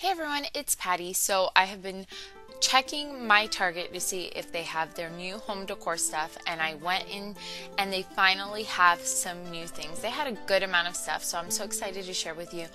Hey everyone, it's Patty. So I have been checking my Target to see if they have their new home decor stuff, and I went in and they finally have some new things. They had a good amount of stuff, so I'm so excited to share with you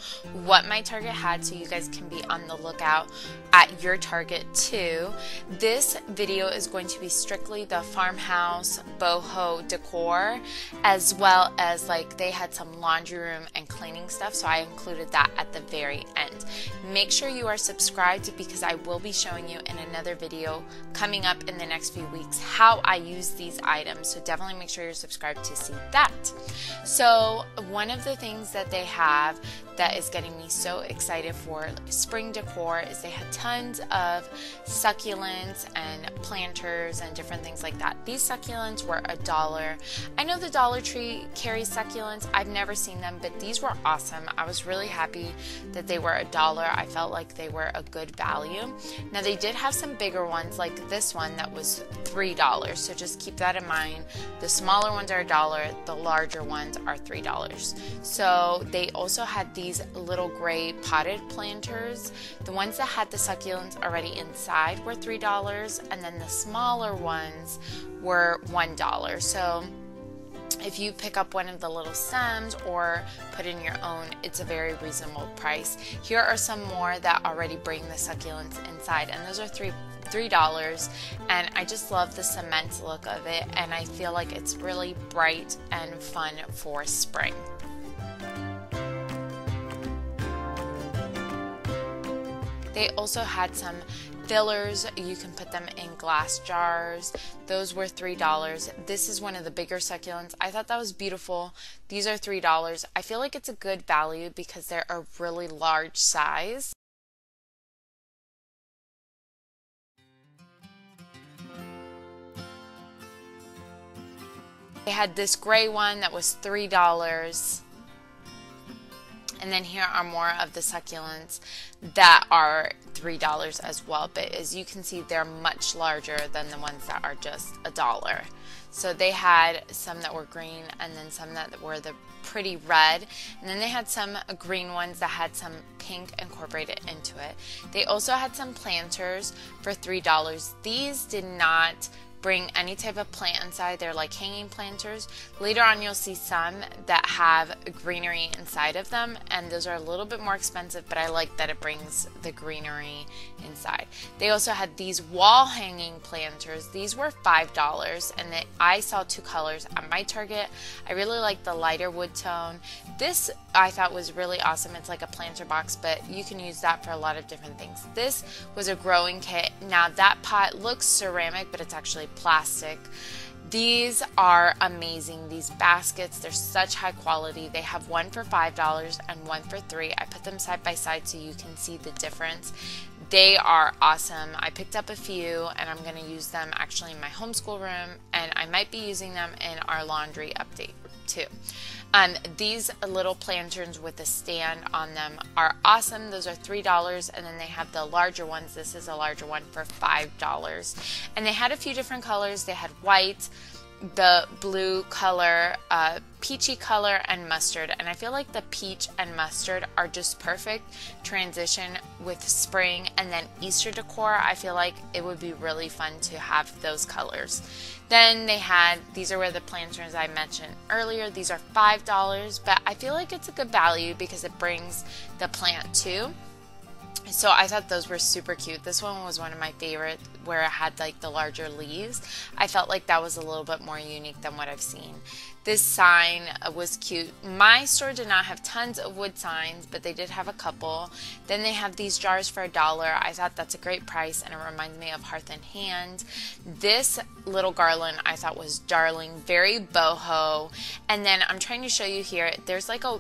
what my Target had so you guys can be on the lookout at your Target too. This video is going to be strictly the farmhouse boho decor, as well as like they had some laundry room and cleaning stuff, so I included that at the very end. Make sure you are subscribed because I will be showing you in another video coming up in the next few weeks how I use these items, so definitely make sure you're subscribed to see that. So one of the things that they have that is getting me so excited for spring decor is they had tons of succulents and planters and different things like that. These succulents were $1. I know the Dollar Tree carries succulents. I've never seen them, but these were awesome. I was really happy that they were $1. I felt like they were a good value. Now they did have some bigger ones like this one that was $3, so just keep that in mind. The smaller ones are $1, the larger ones are $3. So they also had these little gray potted planters. The ones that had the succulents already inside were $3, and then the smaller ones were $1. So if you pick up one of the little stems or put in your own, it's a very reasonable price. Here are some more that already bring the succulents inside, and those are $3, and I just love the cement look of it, and I feel like it's really bright and fun for spring. They also had some fillers. You can put them in glass jars. Those were $3. This is one of the bigger succulents. I thought that was beautiful. These are $3. I feel like it's a good value because they're a really large size. They had this gray one that was $3. And then here are more of the succulents that are $3 as well. But as you can see, they're much larger than the ones that are just $1. So they had some that were green, and then some that were the pretty red. And then they had some green ones that had some pink incorporated into it. They also had some planters for $3. These did not bring any type of plant inside. They're like hanging planters. Later on you'll see some that have greenery inside of them, and those are a little bit more expensive, but I like that it brings the greenery inside. They also had these wall hanging planters. These were $5, and I saw two colors at my Target. I really like the lighter wood tone. This I thought was really awesome. It's like a planter box, but you can use that for a lot of different things. This was a growing kit. Now that pot looks ceramic, but it's actually plastic. These are amazing. These baskets, they're such high quality. They have one for $5 and one for $3. I put them side by side so you can see the difference. They are awesome. I picked up a few, and I'm going to use them actually in my homeschool room, and I might be using them in our laundry update too. These little planters with a stand on them are awesome. Those are $3, and then they have the larger ones. This is a larger one for $5. And they had a few different colors. They had white, the blue color, peachy color, and mustard. And I feel like the peach and mustard are just perfect transition with spring and then Easter decor. I feel like it would be really fun to have those colors. Then they had, these are where the planters I mentioned earlier. These are $5, but I feel like it's a good value because it brings the plant too. So I thought those were super cute. This one was one of my favorite, where it had like the larger leaves. I felt like that was a little bit more unique than what I've seen. This sign was cute. My store did not have tons of wood signs, but they did have a couple. Then they have these jars for $1. I thought that's a great price, and it reminds me of Hearth and Hand. This little garland I thought was darling, very boho. And then I'm trying to show you here, there's like a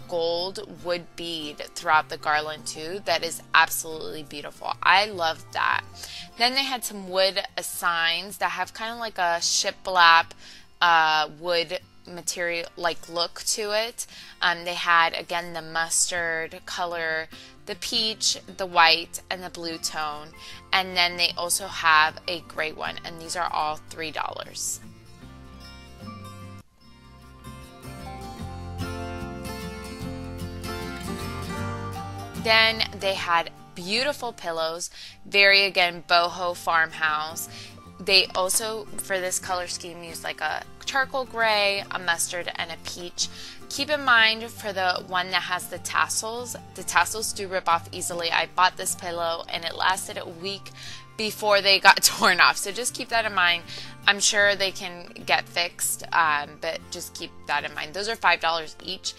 gold wood bead throughout the garland too that is absolutely beautiful. I love that. Then they had some wood signs that have kind of like a shiplap wood material like look to it. They had again the mustard color, the peach, the white, and the blue tone, and then they also have a gray one, and these are all $3. Then they had beautiful pillows, very again Boho Farmhouse. They also, for this color scheme, used like a charcoal gray, a mustard, and a peach. Keep in mind for the one that has the tassels do rip off easily. I bought this pillow and it lasted a week before they got torn off, so just keep that in mind. I'm sure they can get fixed, but just keep that in mind. Those are $5 each.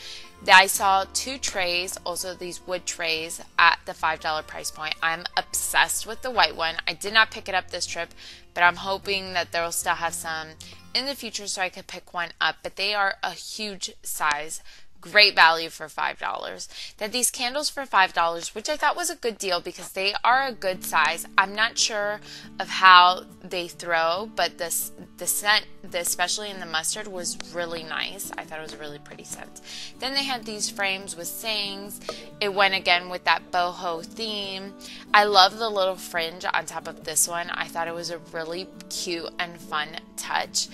I saw 2 trays, also these wood trays, at the $5 price point. I'm obsessed with the white one. I did not pick it up this trip, but I'm hoping that they'll still have some in the future so I could pick one up. But they are a huge size. Great value for $5. That these candles for $5, which I thought was a good deal because they are a good size. I'm not sure of how they throw, but the scent, especially in the mustard, was really nice. I thought it was a really pretty scent. Then they had these frames with sayings. It went again with that boho theme. I love the little fringe on top of this one. I thought it was a really cute and fun touch,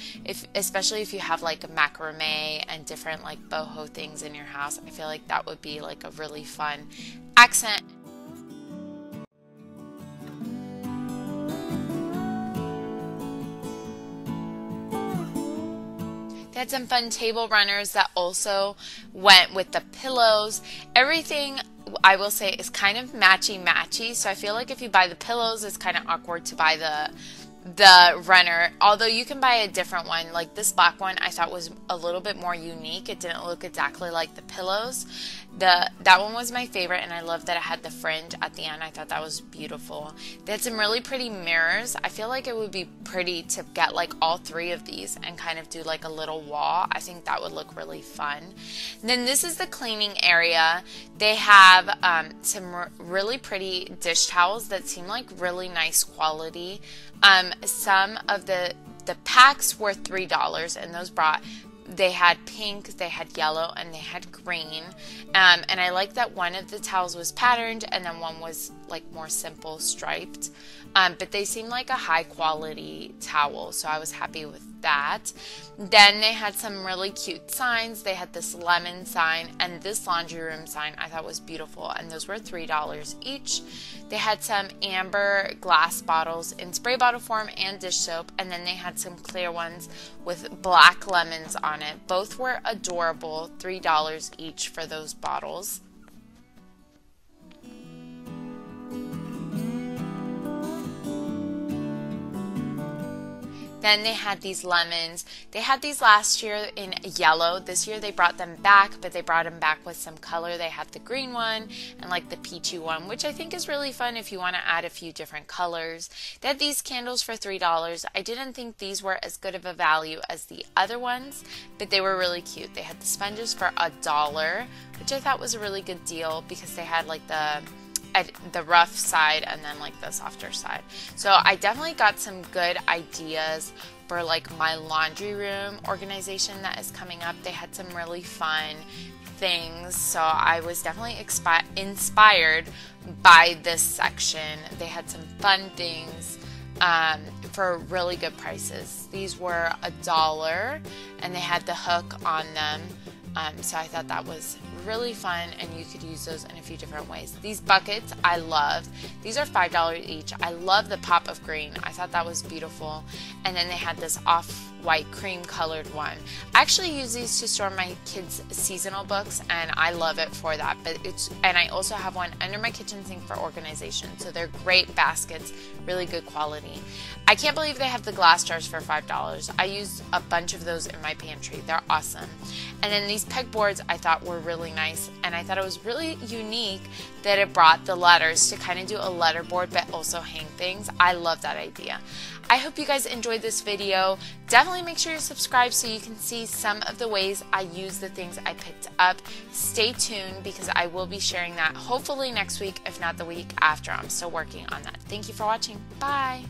especially if you have like a macrame and different like boho things in your house. I feel like that would be like a really fun accent. They had some fun table runners that also went with the pillows. Everything, I will say, is kind of matchy-matchy, so I feel like if you buy the pillows, it's kind of awkward to buy the runner, although you can buy a different one. Like this black one I thought was a little bit more unique. It didn't look exactly like the pillows. That one was my favorite, and I love that it had the fringe at the end. I thought that was beautiful. They had some really pretty mirrors. I feel like it would be pretty to get like all 3 of these and kind of do like a little wall. I think that would look really fun. And then this is the cleaning area. They have some really pretty dish towels that seem like really nice quality. Some of the packs were $3, and those they had pink, they had yellow, and they had green. And I like that one of the towels was patterned and then one was like more simple striped. But they seemed like a high quality towel, so I was happy with that. Then they had some really cute signs. They had this lemon sign and this laundry room sign I thought was beautiful, and those were $3 each. They had some amber glass bottles in spray bottle form and dish soap, and then they had some clear ones with black lemons on it. Both were adorable, $3 each for those bottles. Then they had these lemons. They had these last year in yellow. This year they brought them back, but they brought them back with some color. They had the green one and like the peachy one, which I think is really fun if you want to add a few different colors. They had these candles for $3. I didn't think these were as good of a value as the other ones, but they were really cute. They had the sponges for $1, which I thought was a really good deal because they had like the rough side and then like the softer side. So I definitely got some good ideas for like my laundry room organization that is coming up. They had some really fun things, so I was definitely inspired by this section. They had some fun things for really good prices. These were $1 and they had the hook on them. So I thought that was really fun, and you could use those in a few different ways. These buckets I loved. These are $5 each. I love the pop of green. I thought that was beautiful. And then they had this off-white cream colored one. I actually use these to store my kids' seasonal books, and I love it for that. And I also have one under my kitchen sink for organization. So they're great baskets, really good quality. I can't believe they have the glass jars for $5. I used a bunch of those in my pantry. They're awesome. And then these pegboards I thought were really nice, and I thought it was really unique that it brought the letters to kind of do a letter board but also hang things. I love that idea. I hope you guys enjoyed this video. Definitely make sure you subscribe so you can see some of the ways I use the things I picked up. Stay tuned because I will be sharing that hopefully next week, if not the week after. I'm still working on that. Thank you for watching. Bye.